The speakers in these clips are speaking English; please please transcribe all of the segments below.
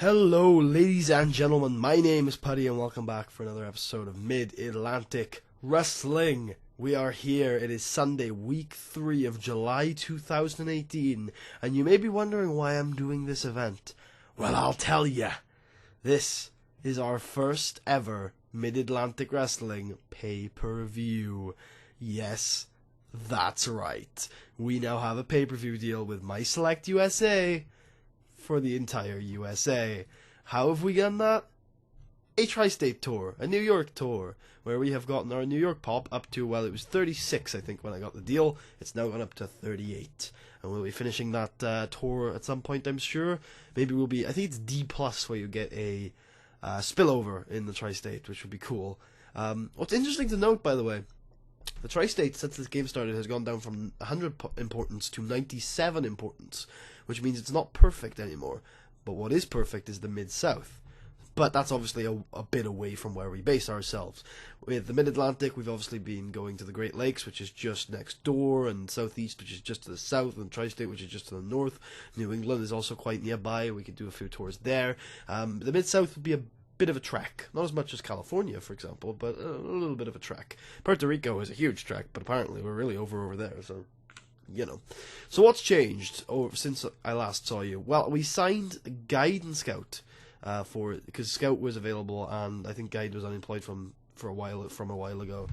Hello, ladies and gentlemen. My name is Putty, and welcome back for another episode of Mid-Atlantic Wrestling. We are here. It is Sunday, week 3 of July 2018, and you may be wondering why I'm doing this event. Well, I'll tell ya. This is our first ever Mid-Atlantic Wrestling pay-per-view. Yes, that's right. We now have a pay-per-view deal with My Select USA for the entire USA. How have we done that? A tri-state tour, a New York tour, where we have gotten our New York pop up to, well, it was 36, I think, when I got the deal. It's now gone up to 38. And we'll be finishing that tour at some point, I'm sure. Maybe we'll be, I think it's D+, where you get a spillover in the tri-state, which would be cool. What's interesting to note, by the way, the tri-state, since this game started, has gone down from 100 importance to 97 importance, which means it's not perfect anymore. But what is perfect is the Mid-South. But that's obviously a bit away from where we base ourselves. With the Mid-Atlantic, we've obviously been going to the Great Lakes, which is just next door, and Southeast, which is just to the south, and Tri-State, which is just to the north. New England is also quite nearby. We could do a few tours there. The Mid-South would be a bit of a trek. Not as much as California, for example, but a little bit of a trek. Puerto Rico is a huge trek, but apparently we're really over there, so you know. So what's changed since I last saw you? Well, we signed Guide and Scout because Scout was available, and I think Guide was unemployed from a while ago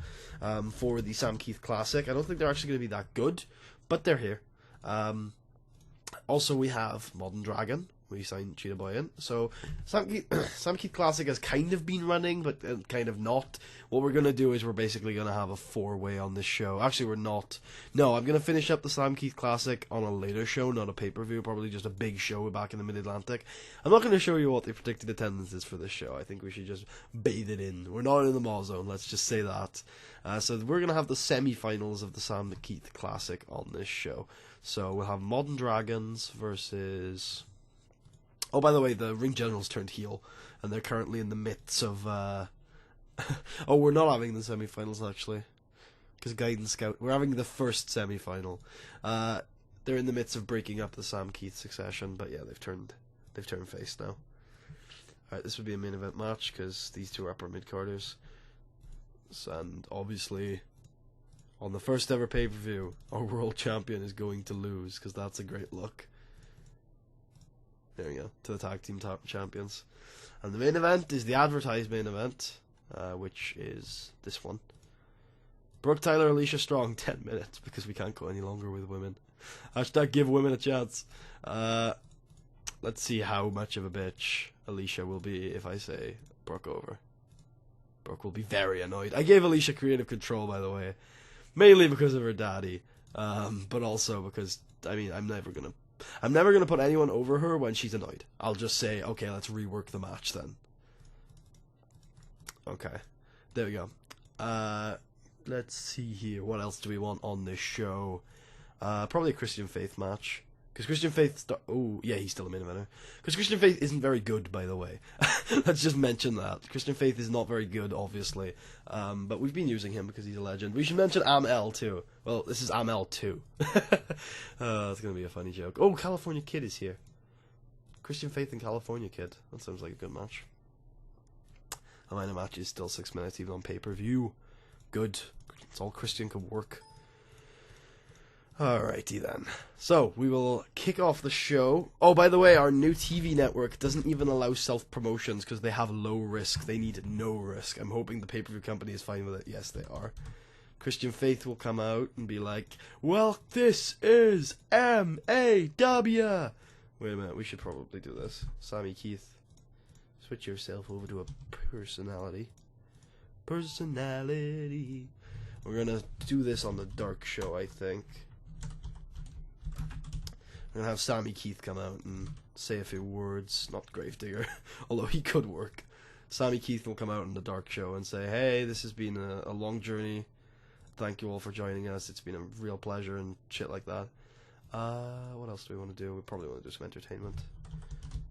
for the Sam Keith Classic. I don't think they're actually going to be that good, but they're here. Also, we have Modern Dragon. We signed Cheetah Boy in. So, Sam Keith Classic has kind of been running, but kind of not. What we're going to do is we're basically going to have a 4-way on this show. Actually, we're not. No, I'm going to finish up the Sam Keith Classic on a later show, not a pay-per-view, probably just a big show back in the Mid-Atlantic. I'm not going to show you what the predicted attendance is for this show. I think we should just bathe it in. We're not in the mall zone, let's just say that. So we're going to have the semi-finals of the Sam Keith Classic on this show. So we'll have Modern Dragons versus... Oh, by the way, the Ring Generals turned heel, and they're currently in the midst of... Oh, we're not having the semi-finals, actually, because Guide and Scout... We're having the first semi-final. They're in the midst of breaking up the Sam Keith succession, but yeah, they've turned face now. Alright, this would be a main event match, because these two are upper mid-carders. And obviously, on the first ever pay-per-view, our world champion is going to lose, because that's a great look. There we go, to the tag team champions. And the main event is the advertised main event, which is this one. Brooke Tyler, Alicia Strong, 10 minutes, because we can't go any longer with women. Hashtag give women a chance. Let's see how much of a bitch Alicia will be if I say Brooke over. Brooke will be very annoyed. I gave Alicia creative control, by the way. Mainly because of her daddy, but also because, I mean, I'm never going to put anyone over her when she's annoyed. I'll just say, okay, let's rework the match then. Okay, there we go. Let's see here. What else do we want on this show? Probably a Christian Faith match. Because Christian Faith... Oh, yeah, he's still a main eventer. Because Christian Faith isn't very good, by the way. Let's just mention that. Christian Faith is not very good, obviously. But we've been using him because he's a legend. We should mention Am-El, too. Well, this is Am-El 2. That's going to be a funny joke. Oh, California Kid is here. Christian Faith and California Kid. That sounds like a good match. A minor match is still 6 minutes, even on pay-per-view. Good. It's all Christian could work. Alrighty then. So, we will kick off the show. Oh, by the way, our new TV network doesn't even allow self-promotions because they have low risk. They need no risk. I'm hoping the pay-per-view company is fine with it. Yes, they are. Christian Faith will come out and be like, well, this is M-A-W. Wait a minute, we should probably do this. Sammy Keith, switch yourself over to a personality. Personality. We're gonna do this on the Dark Show, I think. We're gonna have Sammy Keith come out and say a few words. Not Gravedigger, although he could work. Sammy Keith will come out on the Dark Show and say, hey, this has been a long journey. Thank you all for joining us. It's been a real pleasure and shit like that. What else do we want to do? We probably want to do some entertainment.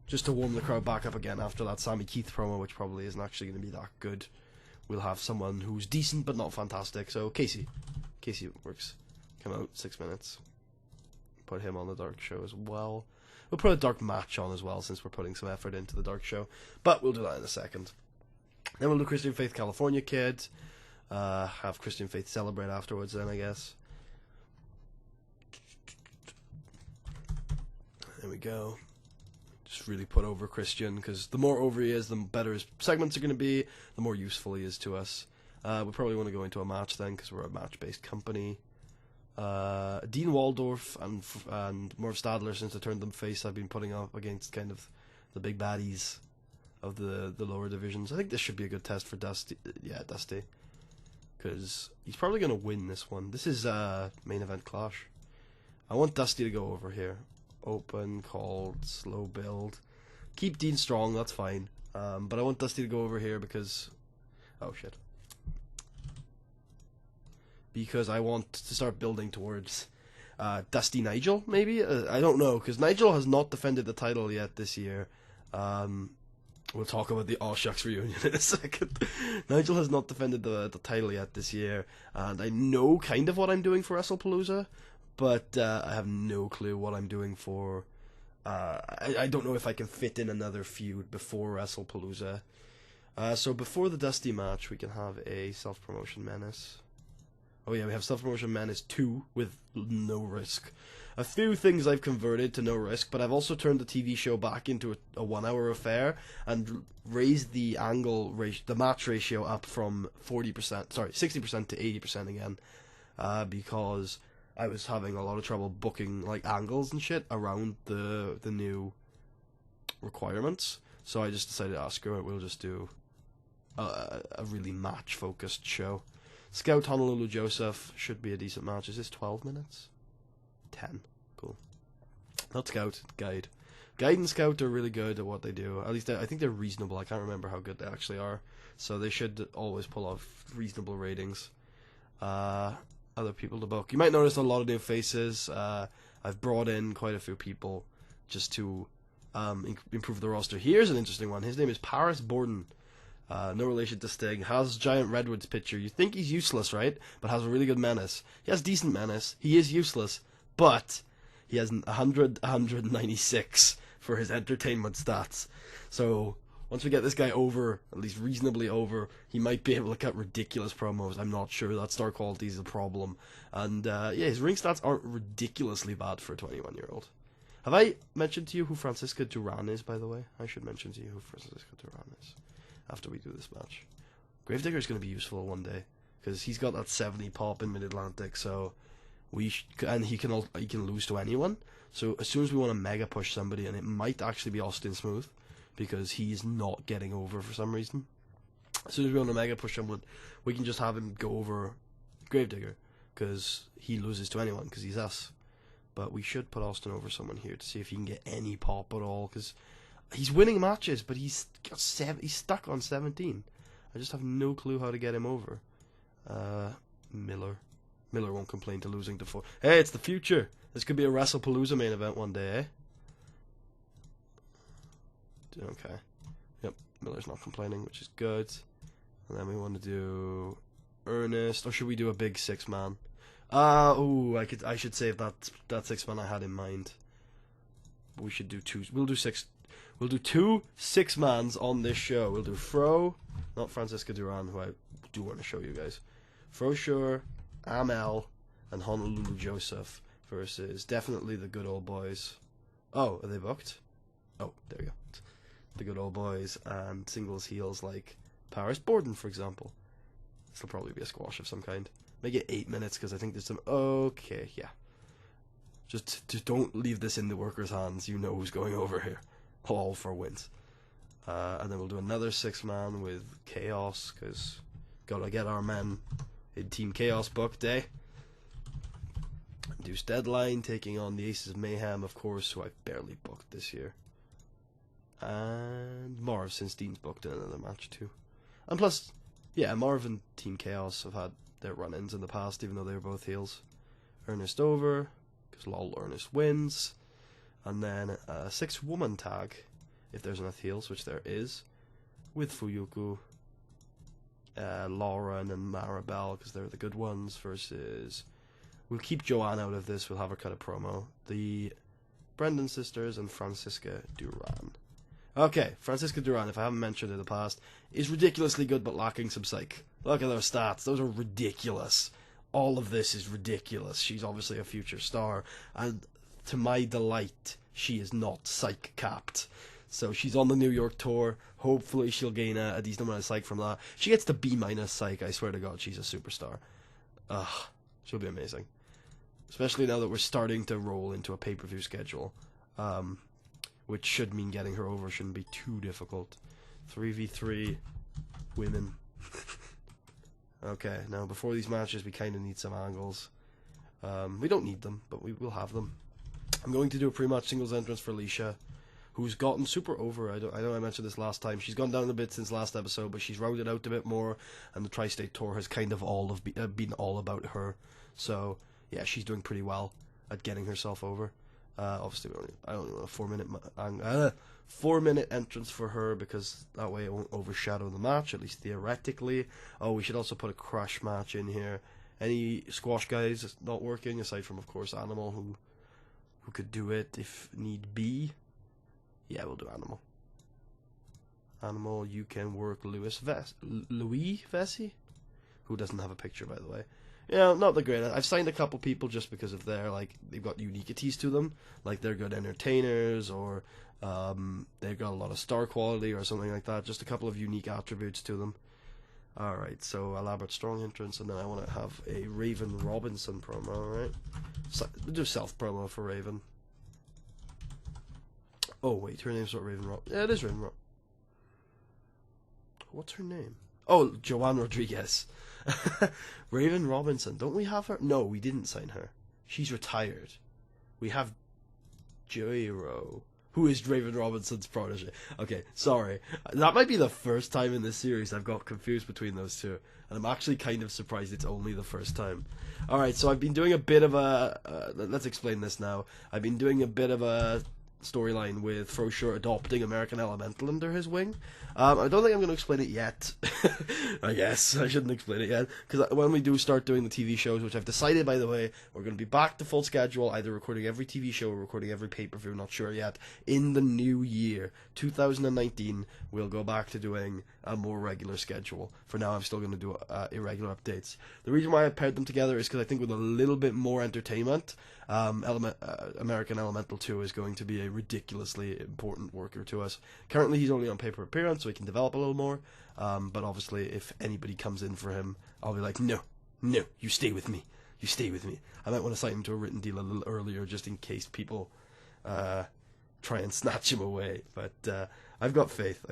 Just to warm the crowd back up again after that Sammy Keith promo, which probably isn't actually going to be that good. We'll have someone who's decent but not fantastic. So Casey works. Come out 6 minutes. Put him on the Dark Show as well. We'll put a dark match on as well, since we're putting some effort into the dark show. But we'll do that in a second. Then we'll do Christian Faith California Kid. Have Christian Faith celebrate afterwards then, I guess. There we go. Just really put over Christian, because the more over he is, the better his segments are going to be, the more useful he is to us. We probably want to go into a match then, because we're a match-based company. Dean Waldorf and Merv Stadler, since I turned them face, I've been putting up against kind of the big baddies of the lower divisions. I think this should be a good test for Dusty. Yeah, Dusty. Because he's probably going to win this one. This is main event clash. I want Dusty to go over here. Open, called, slow build. Keep Dean strong, that's fine. But I want Dusty to go over here because... Oh, shit. Because I want to start building towards Dusty Nigel, maybe? I don't know, because Nigel has not defended the title yet this year. We'll talk about the Aw Shucks reunion in a second. Nigel has not defended the title yet this year, and I know kind of what I'm doing for WrestlePalooza, but I have no clue what I'm doing for... I don't know if I can fit in another feud before WrestlePalooza. So before the Dusty match, we can have a self-promotion menace. Oh yeah, we have self-promotion menace 2 with no risk. A few things I've converted to no risk, but I've also turned the TV show back into a 1 hour affair and raised the the match ratio up from 60% to 80% again, because I was having a lot of trouble booking like angles and shit around the new requirements. So I just decided, screw it, we'll just do a really match-focused show. Scout Honolulu Joseph should be a decent match. Is this 12 minutes? 10. Cool. Not Scout, Guide. Guide and Scout are really good at what they do. At least I think they're reasonable. I can't remember how good they actually are. So they should always pull off reasonable ratings. Other people to book. You might notice a lot of new faces. I've brought in quite a few people just to improve the roster. Here's an interesting one. His name is Paris Borden. No relation to Sting. Has Giant Redwood's picture. You think he's useless, right? But has a really good menace. He has decent menace. He is useless. But he has 196 for his entertainment stats. So once we get this guy over, at least reasonably over, he might be able to cut ridiculous promos. I'm not sure. That star quality is a problem. And yeah, his ring stats aren't ridiculously bad for a 21-year-old. Have I mentioned to you who Francisca Duran is, by the way? I should mention to you who Francisca Duran is after we do this match. Gravedigger is going to be useful one day, because he's got that 70 pop in Mid-Atlantic, so and he can lose to anyone. So as soon as we want to mega push somebody, and it might actually be Austin Smooth, because he's not getting over for some reason. As soon as we want to mega push someone, we can just have him go over Gravedigger, because he loses to anyone, because he's us. But we should put Austin over someone here to see if he can get any pop at all, because he's winning matches, but he's stuck on 17. I just have no clue how to get him over. Miller won't complain to losing to 4. Hey, it's the future. This could be a WrestlePalooza main event one day, eh? Okay. Yep, Miller's not complaining, which is good. And then we want to do Ernest, or should we do a big 6-man? I should save that 6-man I had in mind. We should do 2. We'll do 6. We'll do 2 6-mans on this show. We'll do Fro, not Francisca Duran, who I do want to show you guys. Frosure, Amel, and Honolulu Joseph versus definitely the Good Old Boys. Oh, are they booked? Oh, there we go. The Good Old Boys and singles heels like Paris Borden, for example. This will probably be a squash of some kind. Make it 8 minutes because I think there's some... Okay, yeah. Just don't leave this in the workers' hands. You know who's going over here. All for wins. And then we'll do another 6-man with Chaos, because gotta get our men in Team Chaos booked, eh? Deuce Deadline taking on the Aces of Mayhem, of course, who I've barely booked this year. And Marv, since Dean's booked in another match too. And plus, yeah, Marv and Team Chaos have had their run-ins in the past, even though they were both heels. Ernest over, because lol, Ernest wins. And then a 6-woman tag, if there's enough heels, which there is, with Fuyuku, Lauren and Maribel, because they're the good ones, versus... We'll keep Joanne out of this, we'll have her cut a promo. The Brendan sisters, and Francisca Duran. Okay, Francisca Duran, if I haven't mentioned in the past, is ridiculously good but lacking some psych. Look at those stats. Those are ridiculous. All of this is ridiculous. She's obviously a future star, and to my delight, she is not psych capped. So she's on the New York tour. Hopefully she'll gain a decent amount of psych from that. She gets to B- psych. I swear to God, she's a superstar. Ugh, she'll be amazing. Especially now that we're starting to roll into a pay-per-view schedule. Which should mean getting her over shouldn't be too difficult. 3v3 women. Okay, now before these matches we kind of need some angles. We don't need them, but we will have them. I'm going to do a pre-match singles entrance for Alicia, who's gotten super over. I know I mentioned this last time. She's gone down a bit since last episode, but she's rounded out a bit more, and the Tri-State Tour has kind of been all about her. So yeah, she's doing pretty well at getting herself over. Obviously, I don't want a 4-minute entrance for her because that way it won't overshadow the match, at least theoretically. Oh, we should also put a crash match in here. Any squash guys not working, aside from, of course, Animal, who could do it if need be. Yeah, we'll do Animal. Animal, you can work Louis Vesey, who doesn't have a picture, by the way. Yeah, not the greatest. I've signed a couple people just because of their, they've got uniquities to them. Like, they're good entertainers, or they've got a lot of star quality, or something like that. Just a couple of unique attributes to them. Alright, so elaborate strong entrance, and then I want to have a Raven Robinson promo, alright? So, we'll do self-promo for Raven. Oh, wait, her name's not Raven Rob. Yeah, it is Raven Rob. What's her name? Oh, Joanne Rodriguez. Raven Robinson. Don't we have her? No, we didn't sign her. She's retired. We have Joiro, who is Raven Robinson's protege. Okay, sorry. That might be the first time in this series I've got confused between those two. And I'm actually kind of surprised it's only the first time. Alright, so I've been doing a bit of a... let's explain this now. I've been doing a bit of a storyline with Frosure adopting American Elemental under his wing. I don't think I'm going to explain it yet. I guess I shouldn't explain it yet, because when we do start doing the TV shows, which I've decided, by the way, we're going to be back to full schedule, either recording every TV show or recording every pay-per-view, not sure yet. In the new year, 2019, we'll go back to doing a more regular schedule. For now, I'm still going to do irregular updates. The reason why I paired them together is because I think with a little bit more entertainment, American Elemental 2 is going to be a ridiculously important worker to us. Currently, he's only on paper appearance, so he can develop a little more. But obviously, if anybody comes in for him, I'll be like, no, you stay with me. You stay with me. I might want to sign him to a written deal a little earlier, just in case people try and snatch him away. But I've got faith.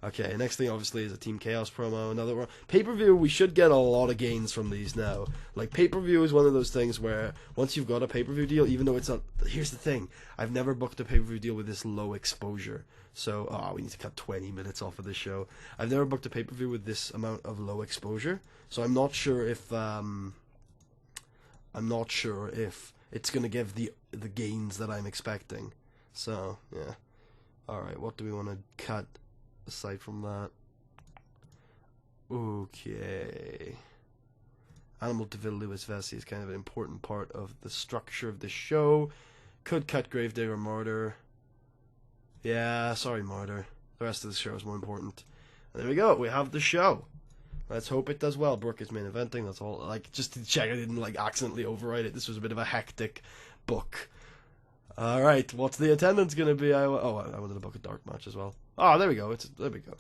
Okay, next thing obviously is a Team Chaos promo. Another one. Pay-per-view, we should get a lot of gains from these now. Like, pay-per-view is one of those things where once you've got a pay-per-view deal, even though it's not... Here's the thing. I've never booked a pay-per-view deal with this low exposure. So, we need to cut 20 minutes off of this show. I've never booked a pay-per-view with this amount of low exposure. So I'm not sure if... it's going to give the gains that I'm expecting. So, yeah. Alright, what do we want to cut aside from that? Okay. Animal Deville Louis Vesey is kind of an important part of the structure of the show. Could cut Gravedigger Martyr. Yeah, sorry Martyr. The rest of the show is more important. And there we go, we have the show. Let's hope it does well. Brooke is main eventing, that's all. Like, just to check I didn't accidentally overwrite it. This was a bit of a hectic book. Alright, what's the attendance gonna be? I wanted to book a dark match as well. Oh, there we go. There we go.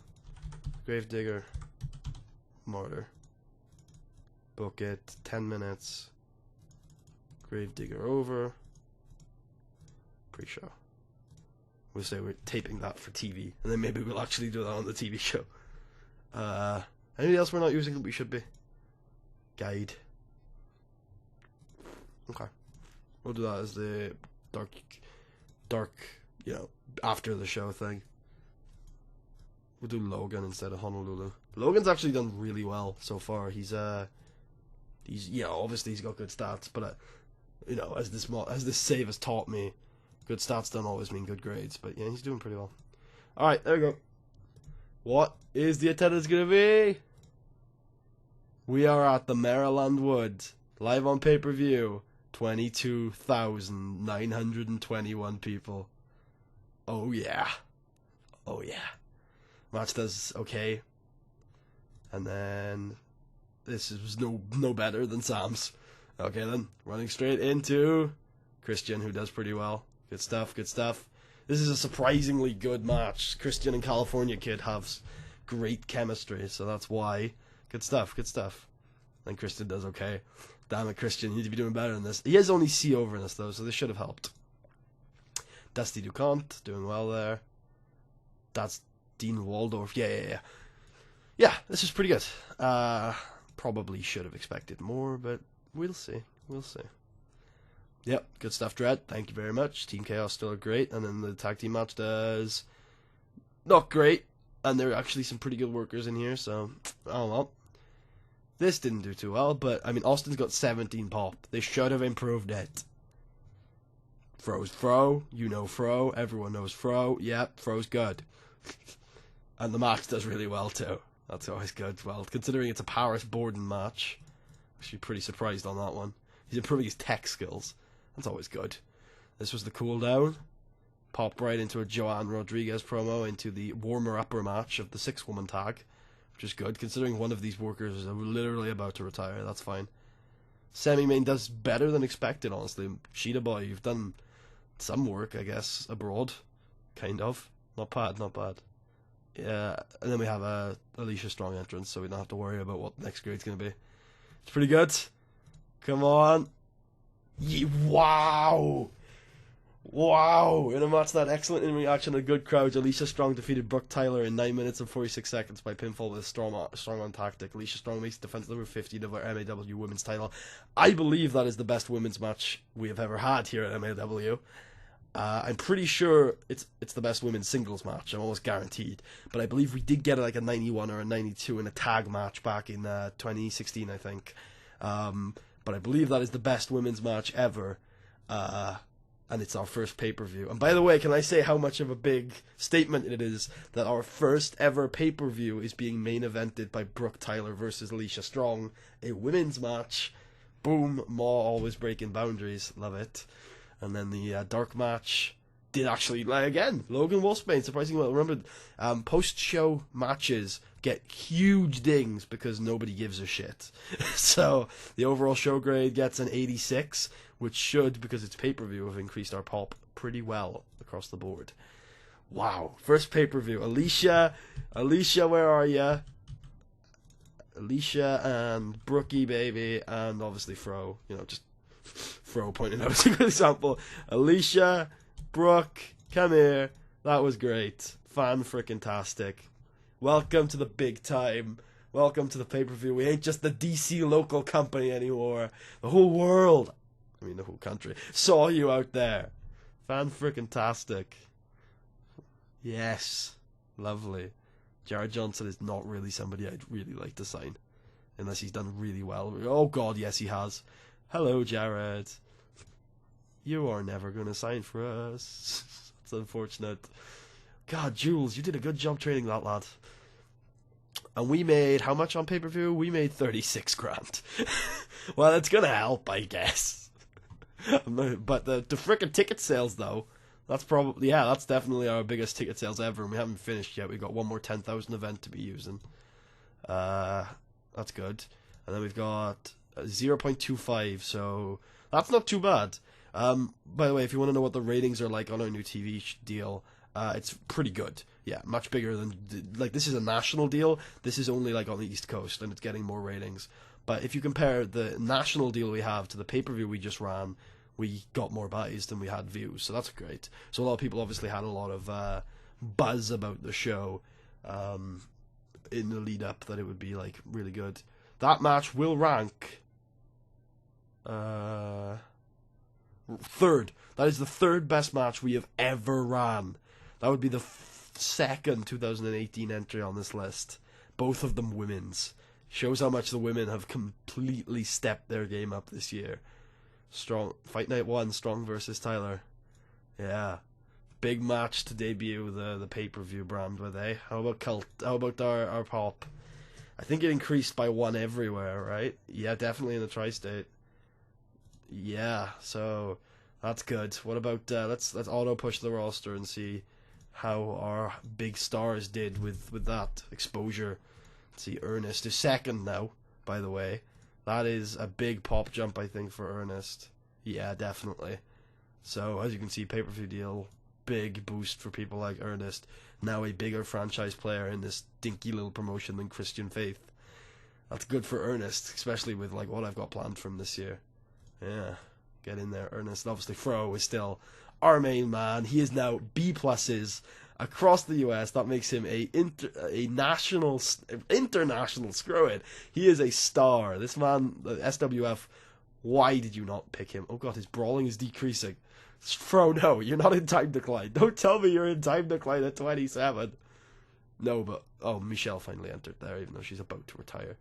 Gravedigger Martyr. Book it. 10 minutes. Gravedigger over. Pre-show. We'll say we're taping that for TV, and then maybe we'll actually do that on the TV show. Anything else we're not using that we should be? Guide. Okay. We'll do that as the dark, after the show thing. We'll do Logan instead of Honolulu. Logan's actually done really well so far. He's obviously he's got good stats, but as this save has taught me, good stats don't always mean good grades. But yeah, he's doing pretty well. All right, there we go. What is the attendance gonna be? We are at the Maryland Woods, live on pay-per-view. 22,921 people. Oh yeah. Oh yeah. Match does okay. And then this was no better than Sam's. Okay then, running straight into Christian, who does pretty well. Good stuff, good stuff. This is a surprisingly good match. Christian and California Kid have great chemistry, so that's why. Good stuff, good stuff. And Christian does okay. Damn it, Christian, you need to be doing better than this. He has only C over in this, though, so this should have helped. Dusty DuCont, doing well there. That's Dean Waldorf. Yeah. Yeah, this is pretty good. Probably should have expected more, but we'll see. We'll see. Yep, good stuff, Dread. Thank you very much. Team Chaos still are great, and then the tag team match does not great, and there are actually some pretty good workers in here, so oh well. This didn't do too well, but I mean, Austin's got 17 pop. They should have improved it. Fro's Fro, you know Fro, everyone knows Fro. Yep, Fro's good. And the match does really well too. That's always good. Well, considering it's a Paris Borden match, actually pretty surprised on that one. He's improving his tech skills. That's always good. This was the cooldown. Popped right into a Joanne Rodriguez promo into the warmer-upper match of the 6-woman tag, which is good, considering one of these workers is literally about to retire. That's fine. Semi-main does better than expected, honestly. Cheetah Boy, you've done some work, I guess, abroad. Kind of. Not bad, not bad. Yeah, and then we have a Alicia Strong entrance, so we don't have to worry about what the next grade's going to be. It's pretty good. Come on. Wow. Wow. In a match that excellent in reaction to good crowds, Alicia Strong defeated Brooke Tyler in 9 minutes and 46 seconds by pinfall with a strong on tactic. Alicia Strong makes defense number 50 of our MAW women's title. I believe that is the best women's match we have ever had here at MAW. I'm pretty sure it's the best women's singles match. I'm almost guaranteed. But I believe we did get like a 91 or a 92 in a tag match back in 2016, I think. But I believe that is the best women's match ever. And it's our first pay-per-view. And by the way, can I say how much of a big statement it is that our first ever pay-per-view is being main evented by Brooke Tyler versus Alicia Strong, a women's match. Boom, Maw always breaking boundaries. Love it. And then the dark match did actually, again, Logan Wolfsbane, surprisingly well. Remember, post-show matches get huge dings because nobody gives a shit. So the overall show grade gets an 86, which should, because it's pay-per-view, have increased our pop pretty well across the board. Wow, first pay-per-view. Alicia, where are ya? Alicia and Brookie, baby, and obviously Fro. You know, just Fro pointing out a good example. Alicia, Brooke, come here. That was great. Fan-frickin-tastic. Welcome to the big time. Welcome to the pay-per-view. We ain't just the DC local company anymore. The whole world, I mean the whole country, saw you out there. Fan-frickin-tastic. Yes. Lovely. Jared Johnson is not really somebody I'd really like to sign. Unless he's done really well. Oh god, yes he has. Hello, Jared. You are never going to sign for us. It's unfortunate. God, Jules, you did a good job training that lad. And we made, how much on pay-per-view? We made 36 grand. Well, it's going to help, I guess. But the frickin' ticket sales, though, that's probably, yeah, that's definitely our biggest ticket sales ever, and we haven't finished yet. We've got one more 10,000 event to be using. That's good. And then we've got 0.25, so that's not too bad. By the way, if you want to know what the ratings are like on our new TV deal, it's pretty good. Yeah, much bigger than, like, this is a national deal. This is only like on the East Coast, and it's getting more ratings. But if you compare the national deal we have to the pay-per-view we just ran, we got more buys than we had views, so that's great. So a lot of people obviously had a lot of buzz about the show in the lead up that it would be like really good. That match will rank third. That is the third best match we have ever ran. That would be the second 2018 entry on this list. Both of them women's. Shows how much the women have completely stepped their game up this year. Strong Fight Night 1, Strong versus Tyler. Yeah. Big match to debut the pay-per-view brand with, eh? How about Cult? How about our pop? I think it increased by 1 everywhere, right? Yeah, definitely in the tri-state. Yeah, so that's good. What about let's auto push the roster and see how our big stars did with that exposure. Let's see, Ernest is second now, by the way. That is a big pop jump, I think, for Ernest. Yeah, definitely. So, as you can see, pay-per-view deal, big boost for people like Ernest. Now a bigger franchise player in this dinky little promotion than Christian Faith. That's good for Ernest, especially with like what I've got planned for him this year. Yeah, get in there, Ernest. And obviously, Fro is still our main man. He is now B pluses across the US. That makes him a international, screw it. He is a star. This man, the SWF, why did you not pick him? Oh god, his brawling is decreasing. Fro, no, you're not in time decline. Don't tell me you're in time decline at 27. No, but, oh, Michelle finally entered there, even though she's about to retire.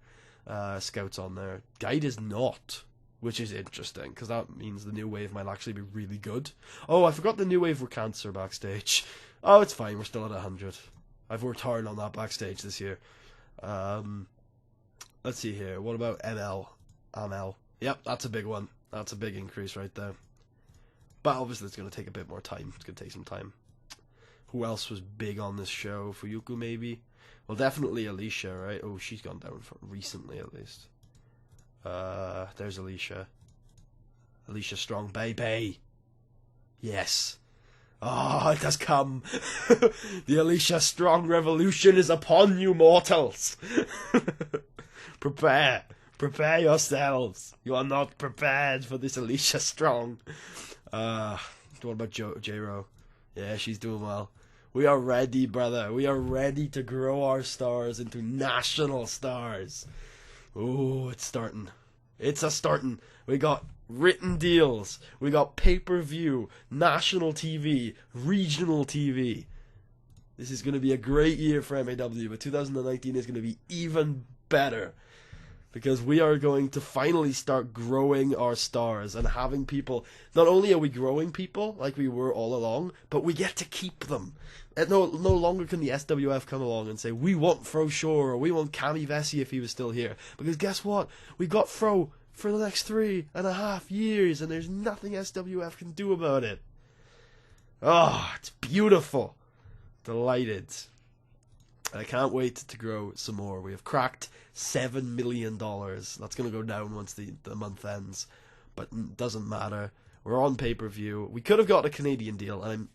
Scout's on there. Guide is not, which is interesting, because that means the new wave might actually be really good. Oh, I forgot the new wave were cancer backstage. Oh, it's fine, we're still at 100. I've worked hard on that backstage this year. Let's see here. What about ML? Yep, that's a big one. That's a big increase right there. But obviously it's going to take a bit more time. It's going to take some time. Who else was big on this show? Fuyuku, maybe? Well, definitely Alicia, right? Oh, she's gone down recently, at least. There's Alicia. Alicia Strong, baby. Yes. Oh, it has come. The Alicia Strong revolution is upon you, mortals. Prepare yourselves. You are not prepared for this Alicia Strong. What about J-Ro? Yeah, she's doing well. We are ready, brother. We are ready to grow our stars into national stars. Oh, it's starting. It's a starting. We got written deals. We got pay-per-view, national TV, regional TV. This is going to be a great year for MAW, but 2019 is going to be even better. Because we are going to finally start growing our stars and having people. Not only are we growing people like we were all along, but we get to keep them. And no longer can the SWF come along and say, we want Fro Shore or we want Cammy Vesey if he was still here. Because guess what? We got Fro for the next 3.5 years and there's nothing SWF can do about it. Oh, it's beautiful. Delighted. I can't wait to grow some more. We have cracked $7 million. That's going to go down once the month ends. But it doesn't matter. We're on pay-per-view. We could have got a Canadian deal, and I'm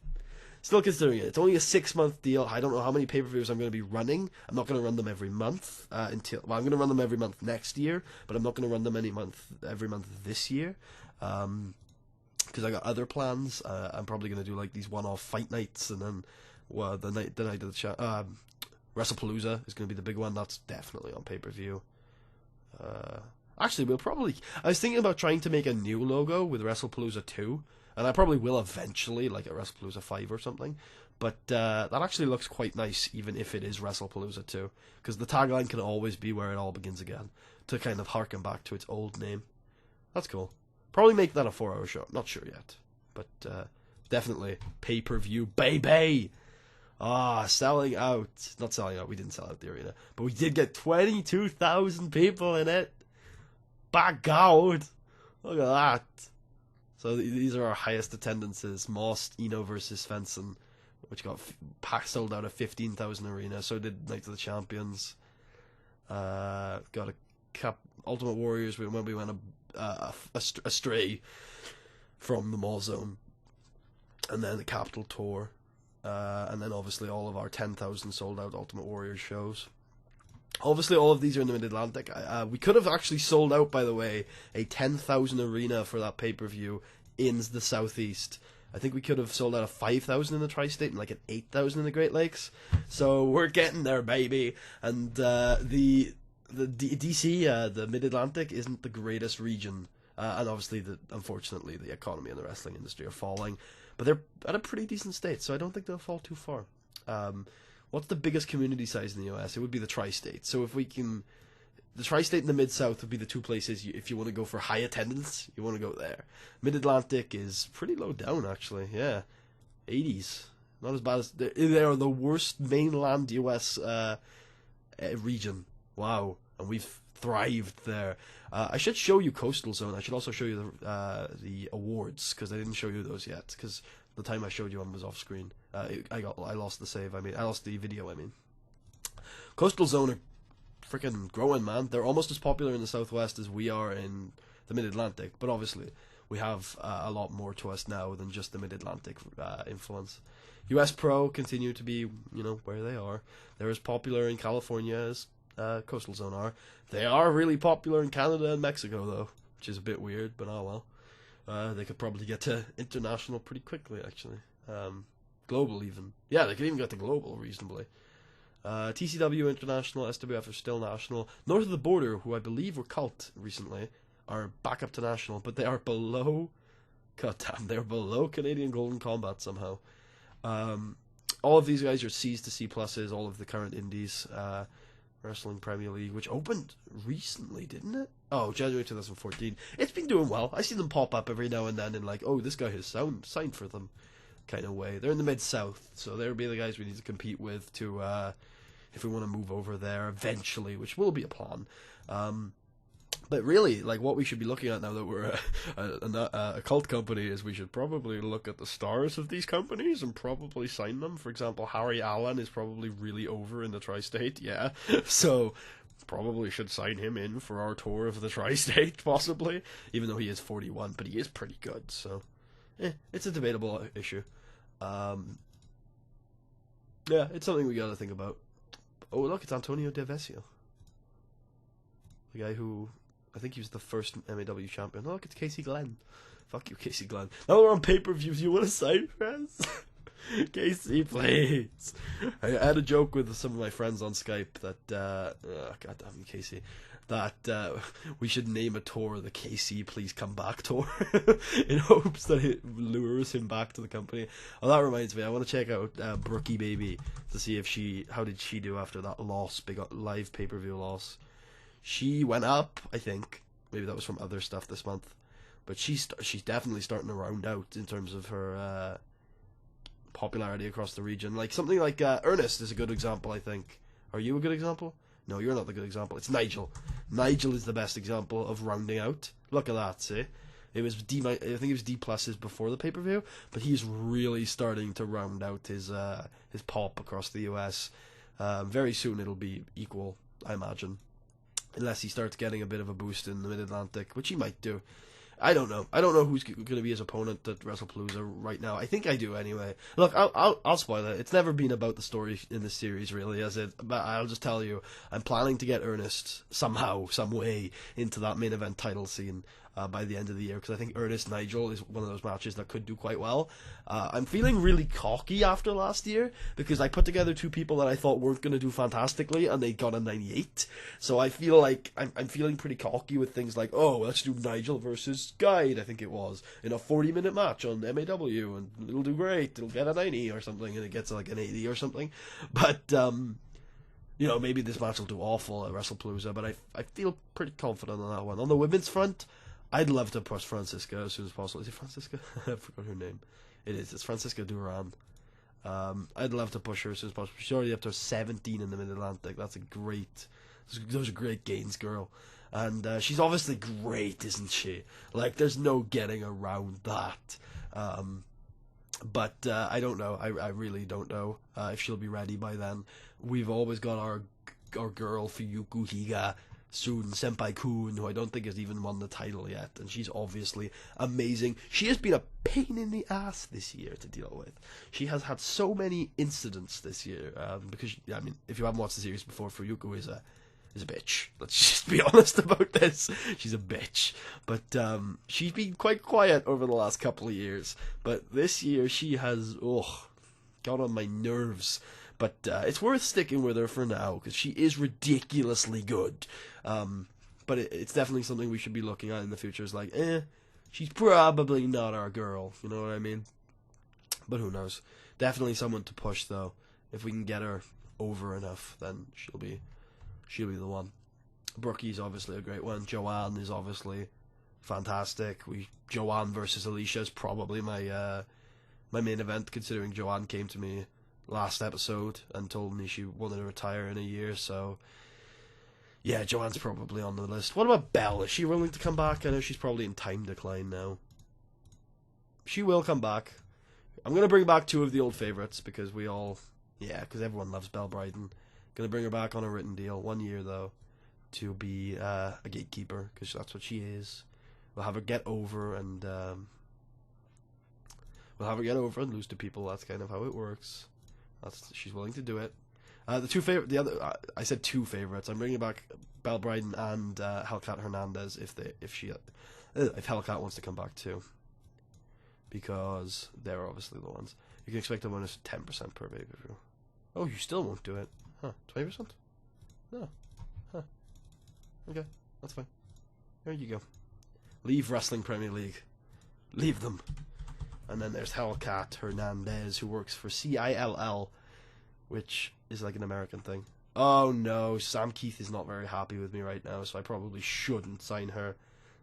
still considering it. It's only a 6-month deal. I don't know how many pay-per-views I'm going to be running. I'm not going to run them every month. I'm going to run them every month next year, but I'm not going to run them every month this year. Because I got other plans. I'm probably going to do like these one-off fight nights, and then the night of the WrestlePalooza is going to be the big one. That's definitely on pay-per-view. Actually, I was thinking about trying to make a new logo with WrestlePalooza 2, and I probably will eventually, like at WrestlePalooza 5 or something. But that actually looks quite nice, even if it is WrestlePalooza 2, because the tagline can always be where it all begins again, to kind of harken back to its old name. That's cool. Probably make that a 4-hour show. Not sure yet. But definitely pay-per-view, baby! Selling out. Not selling out, we didn't sell out the arena. But we did get 22,000 people in it. By God! Look at that. So these are our highest attendances. Most, Eno versus Svensson, which got sold out of 15,000 arena. So did Night of the Champions. Got a Ultimate Warriors when we went astray from the Mall Zone. And then the Capital Tour. And then obviously all of our 10,000 sold out Ultimate Warriors shows. Obviously all of these are in the Mid-Atlantic. We could have actually sold out, by the way, a 10,000 arena for that pay-per-view in the Southeast. I think we could have sold out a 5,000 in the Tri-State and like an 8,000 in the Great Lakes. So we're getting there, baby. And the DC, the Mid-Atlantic, isn't the greatest region. And obviously, unfortunately, the economy and the wrestling industry are falling. But they're at a pretty decent state, so I don't think they'll fall too far. What's the biggest community size in the US? It would be the Tri-State. So if we can... The Tri-State and the Mid-South would be the two places, if you want to go for high attendance, you want to go there. Mid-Atlantic is pretty low down, actually. Yeah. 80s. Not as bad as... They are the worst mainland US region. Wow. and we've thrived there. I should show you Coastal Zone. I should also show you the awards, because I didn't show you those yet, because the time I showed you one was off screen. I lost the save. I lost the video. Coastal Zone are freaking growing, man. They're almost as popular in the Southwest as we are in the Mid-Atlantic, but obviously we have a lot more to us now than just the Mid-Atlantic influence. US Pro continue to be, where they are. They're as popular in California as Coastal Zone are. They are really popular in Canada and Mexico, though, which is a bit weird, but oh well. They could probably get to international pretty quickly, actually. Global, even. Yeah, they could even get to global reasonably. TCW International, SWF are still national. North of the Border, who I believe were cult recently, are back up to national, but they are below... God damn, they're below Canadian Golden Combat somehow. All of these guys are C's to C pluses, all of the current indies. Wrestling Premier League, which opened recently, didn't it? Oh, January 2014. It's been doing well. I see them pop up every now and then in oh, this guy has signed for them kind of way. They're in the Mid-South, so they'll be the guys we need to compete with to if we want to move over there eventually, which will be a plan. But really, what we should be looking at now that we're a cult company is we should probably look at the stars of these companies and probably sign them. For example, Harry Allen is probably really over in the Tri-State, yeah. So probably should sign him in for our tour of the Tri-State, possibly. Even though he is 41, but he is pretty good, so... it's a debatable issue. Yeah, it's something we gotta think about. Oh, look, it's Antonio De Vesio. The guy who... I think he was the first MAW champion. Oh, look, it's Casey Glenn. Fuck you, Casey Glenn. Now we're on pay-per-views. You want to sign for us? Casey, please. I had a joke with some of my friends on Skype that, God damn you, Casey, that we should name a tour the Casey Please Come Back tour in hopes that it lures him back to the company. Oh, that reminds me, I want to check out Brookie Baby to see how did she do after that loss, big live pay-per-view loss. She went up, I think. Maybe that was from other stuff this month. But she's definitely starting to round out in terms of her popularity across the region. Something like Ernest is a good example, I think. Are you a good example? No, you're not the good example. It's Nigel. Nigel is the best example of rounding out. Look at that, see? It was I think it was D pluses before the pay-per-view, but he's really starting to round out his pop across the US. Very soon it'll be equal, I imagine. Unless he starts getting a bit of a boost in the Mid-Atlantic, which he might do. I don't know. I don't know who's going to be his opponent at WrestlePalooza right now. I think I do anyway. Look, I'll spoil it. It's never been about the story in this series, really, but I'll just tell you, I'm planning to get Ernest somehow, some way, into that main event title scene by the end of the year, because I think Ernest Nigel is one of those matches that could do quite well. I'm feeling really cocky after last year, because I put together two people that I thought weren't going to do fantastically, and they got a 98. So I feel like I'm feeling pretty cocky with things like, oh, let's do Nigel versus Guide, I think it was, in a 40-minute match on MAW, and it'll do great, it'll get a 90 or something, and it gets an 80 or something. But, maybe this match will do awful at WrestlePalooza, but I feel pretty confident on that one. On the women's front, I'd love to push Francisca as soon as possible. Is it Francisca? I forgot her name. It is. It's Francisca Duran. I'd love to push her as soon as possible. She's already up to 17 in the Mid-Atlantic. Those are great gains, girl. And she's obviously great, isn't she? There's no getting around that. But I don't know. I really don't know if she'll be ready by then. We've always got our girl, Fuyuku Higa, soon Senpai Kun, who I don't think has even won the title yet, and she's obviously amazing. She has been a pain in the ass this year to deal with. She has had so many incidents this year, because, if you haven't watched the series before, Fuyuku is a bitch. Let's just be honest about this. She's a bitch. But she's been quite quiet over the last couple of years, but this year she has, got on my nerves. But it's worth sticking with her for now, because she is ridiculously good. But it's definitely something we should be looking at in the future. It's she's probably not our girl, you know what I mean? But who knows? Definitely someone to push, though. If we can get her over enough, then she'll be the one. Brookie's obviously a great one. Joanne is obviously fantastic. Joanne versus Alicia is probably my main event, considering Joanne came to me last episode and told me she wanted to retire in a year, so Yeah, Joanne's probably on the list. What about Belle? Is she willing to come back? I know she's probably in time decline now. She will come back. I'm going to bring back two of the old favourites because we all... Yeah, because everyone loves Belle Bryden. Going to bring her back on a written deal. 1 year, though, to be a gatekeeper because that's what she is. We'll have her get over and... we'll have her get over and lose to people. That's kind of how it works. She's willing to do it. I said two favorites. I'm bringing back Belle Bryden and Hellcat Hernandez if Hellcat wants to come back too, because they're obviously the ones you can expect a bonus 10% per pay-per-view. Oh, you still won't do it, huh? 20%? No, huh? Okay, that's fine. There you go. Leave Wrestling Premier League. Leave them. And then there's Hellcat Hernandez, who works for CILL, which is like an American thing. Oh no, Sam Keith is not very happy with me right now, so I probably shouldn't sign her.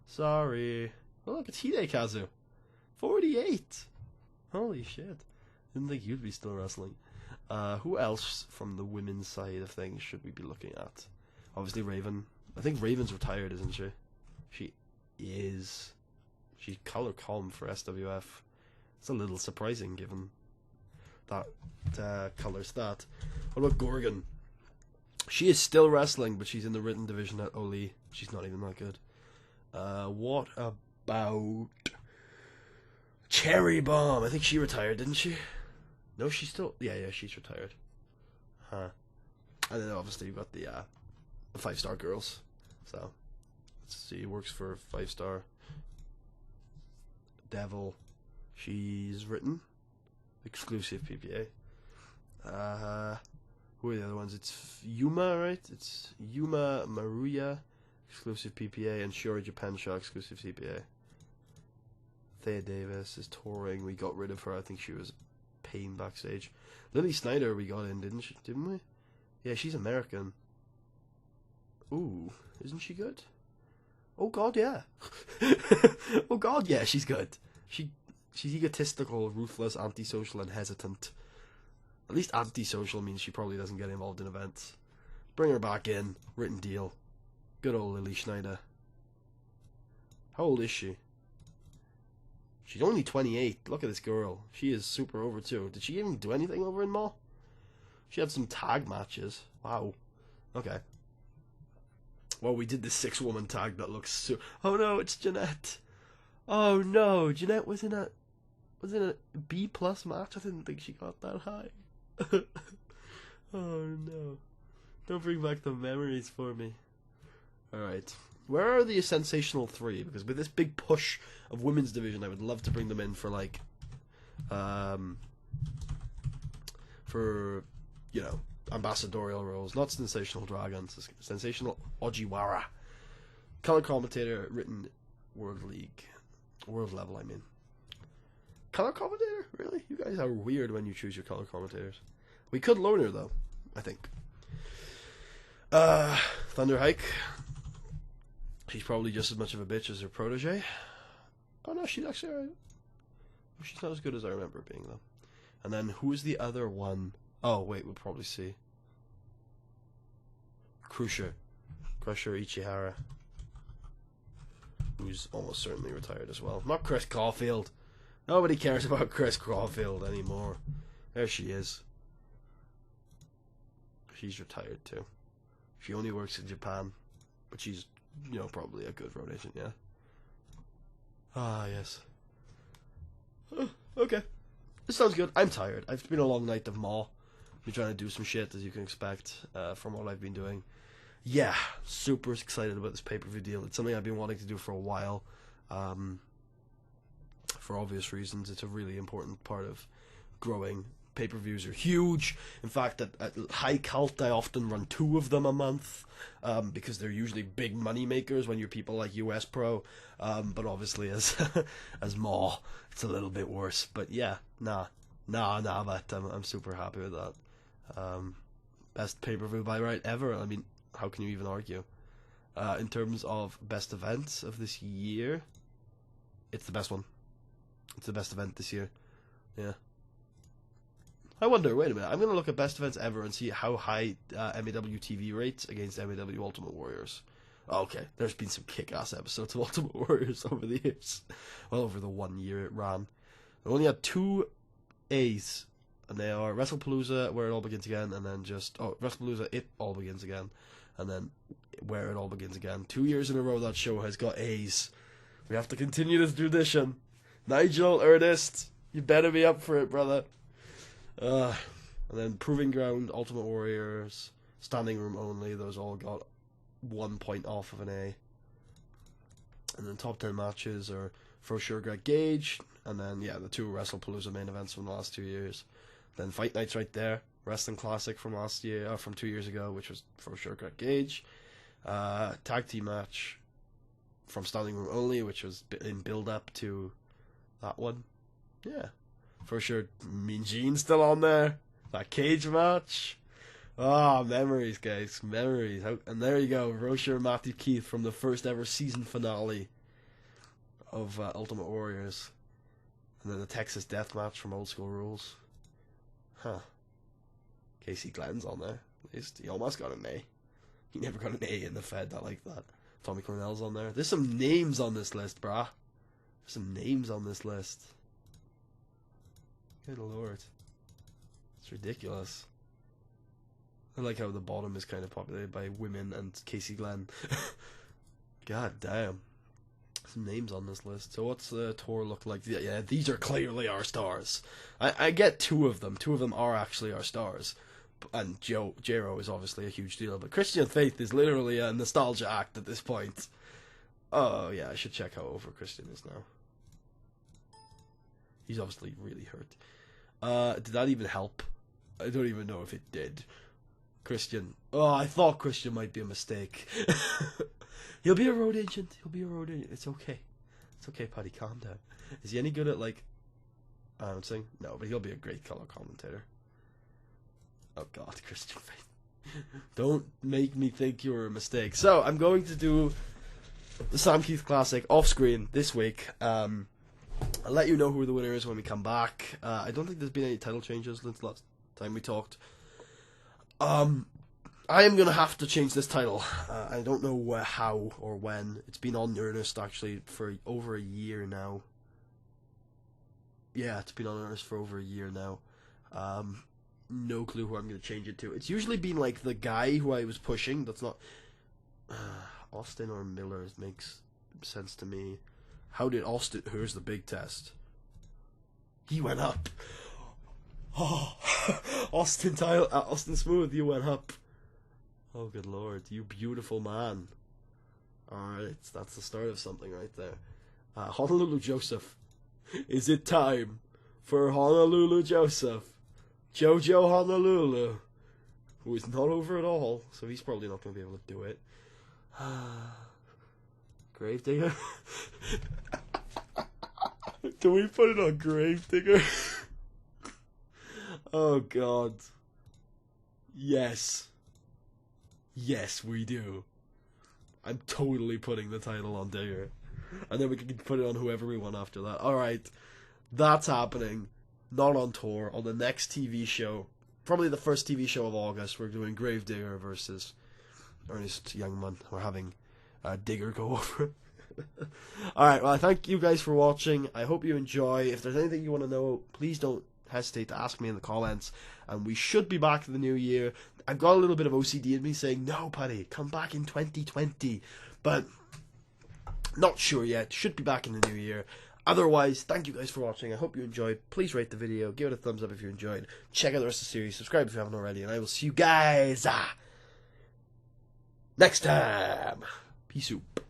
Sorry. Oh look, it's Hidekazu. 48! Holy shit. Didn't think you'd be still wrestling. Who else from the women's side of things should we be looking at? Obviously Raven. I think Raven's retired, isn't she? She is. She's color comm for SWF. It's a little surprising given that color stat. What about Gorgon? She is still wrestling, but she's in the written division at Oli. She's not even that good. What about Cherry Bomb? I think she retired, didn't she? No, she's still... Yeah, she's retired. Huh. And then obviously you've got the 5-star girls. So, let's see. Works for 5-star. Devil. She's written. Exclusive PPA. Who are the other ones? It's Yuma, right? It's Yuma Maruya, exclusive PPA, and Shiori Japansha, exclusive CPA. Thea Davis is touring. We got rid of her. I think she was a pain backstage. Lily Snyder we got in, didn't we? Yeah, she's American. Ooh, isn't she good? Oh god, yeah. Oh god, yeah, she's good. She's egotistical, ruthless, antisocial, and hesitant. At least antisocial means she probably doesn't get involved in events. Bring her back in. Written deal. Good old Lily Schneider. How old is she? She's only 28. Look at this girl. She is super over too. Did she even do anything over in Maw? She had some tag matches. Wow. Okay. Well, we did this 6-woman tag that looks Oh no, it's Jeanette. Oh no, Jeanette was in a B+ match. I didn't think she got that high. Oh no. Don't bring back the memories for me. Alright. Where are the Sensational 3? Because with this big push of women's division, I would love to bring them in for like for, you know, ambassadorial roles. Not Sensational Dragons, Sensational Ojiwara. Color commentator, written World League. World level, I mean. Color commentator? Really? You guys are weird when you choose your color commentators. We could loan her, though, I think. Thunder Hike. She's probably just as much of a bitch as her protege. Oh, no, she's actually alright. She's not as good as I remember being, though. And then, who's the other one? Oh, wait, we'll probably see. Crusher Ichihara. Who's almost certainly retired as well. Not Chris Caulfield. Nobody cares about Chris Caulfield anymore. There she is. She's retired too. She only works in Japan. But she's, you know, probably a good road agent, yeah. Ah, yes. Okay. This sounds good. I'm tired. It's been a long night of Maw. Been trying to do some shit, as you can expect, from what I've been doing. Yeah, super excited about this pay-per-view deal. It's something I've been wanting to do for a while. For obvious reasons, it's a really important part of growing. Pay-per-views are huge. In fact, at High Cult, I often run 2 of them a month, because they're usually big money makers when you're people like US Pro. But obviously, as as Maw, it's a little bit worse. But yeah, but I'm super happy with that. Best pay-per-view by right ever. I mean, how can you even argue? In terms of best events of this year, it's the best one. It's the best event this year. Yeah. I wonder, wait a minute, I'm going to look at best events ever and see how high MEW TV rates against MEW Ultimate Warriors. Okay, there's been some kick-ass episodes of Ultimate Warriors over the years. Well, over the 1 year it ran. We only had 2 A's, and they are WrestlePalooza, Where It All Begins Again, and then just, WrestlePalooza, It All Begins Again, and then Where It All Begins Again. 2 years in a row that show has got A's. We have to continue this tradition. Nigel, Ernest, you better be up for it, brother. And then Proving Ground, Ultimate Warriors, Standing Room Only, those all got 1 point off of an A. And then top 10 matches are For Sure Greg Gage, and then, yeah, the 2 WrestlePalooza main events from the last 2 years. Then Fight Nights right there, Wrestling Classic from last year, from 2 years ago, which was For Sure Greg Gage. Tag team match from Standing Room Only, which was in build-up to that one. Yeah. For sure, Mean Gene still on there. That cage match. Ah, memories, guys. Memories. And there you go. Rocher and Matthew Keith from the first ever season finale of Ultimate Warriors. And then the Texas Death Match from Old School Rules. Huh. Casey Glenn's on there. At least he almost got an A. He never got an A in the Fed, I like that. Tommy Cornell's on there. There's some names on this list, brah. There's some names on this list. Good lord. It's ridiculous. I like how the bottom is kind of populated by women and Casey Glenn. God damn. Some names on this list. So what's the tour look like? Yeah, these are clearly our stars. I get 2 of them. 2 of them are actually our stars. And J-Ro is obviously a huge deal. But Christian Faith is literally a nostalgia act at this point. Oh, yeah, I should check how over Christian is now. He's obviously really hurt. Did that even help? I don't even know if it did. Christian. Oh, I thought Christian might be a mistake. He'll be a road agent. He'll be a road agent. It's okay. It's okay, Paddy. Calm down. Is he any good at, like, announcing? No, but he'll be a great color commentator. Oh, God, Christian Faith. Don't make me think you were a mistake. So, I'm going to do the Sam Keith Classic off-screen this week. I'll let you know who the winner is when we come back. I don't think there's been any title changes since last time we talked. I am going to have to change this title. I don't know how or when. It's been on Earnest, actually, for over a year now. Yeah, it's been on Earnest for over a year now. No clue who I'm going to change it to. It's usually been, like, the guy who I was pushing. That's not... Austin or Miller makes sense to me. How did Austin... Here's the big test. He went up. Oh, Austin Smooth, you went up. Oh, good lord. You beautiful man. Alright, that's the start of something right there. Honolulu Joseph. Is it time for Honolulu Joseph? Jojo Honolulu. Who is not over at all, so he's probably not going to be able to do it. Gravedigger? Do we put it on Gravedigger? Oh god. Yes. Yes, we do. I'm totally putting the title on Digger. And then we can put it on whoever we want after that. Alright. That's happening. Not on tour. On the next TV show. Probably the first TV show of August. We're doing Gravedigger versus Ernest Youngman. We're having Digger go over it. Alright, well, thank you guys for watching. I hope you enjoy. If there's anything you want to know, please don't hesitate to ask me in the comments. And we should be back in the new year. I've got a little bit of OCD in me saying, no, Paddy, come back in 2020. But not sure yet. Should be back in the new year. Otherwise, thank you guys for watching. I hope you enjoyed. Please rate the video. Give it a thumbs up if you enjoyed. Check out the rest of the series. Subscribe if you haven't already. And I will see you guys next time. Peace out.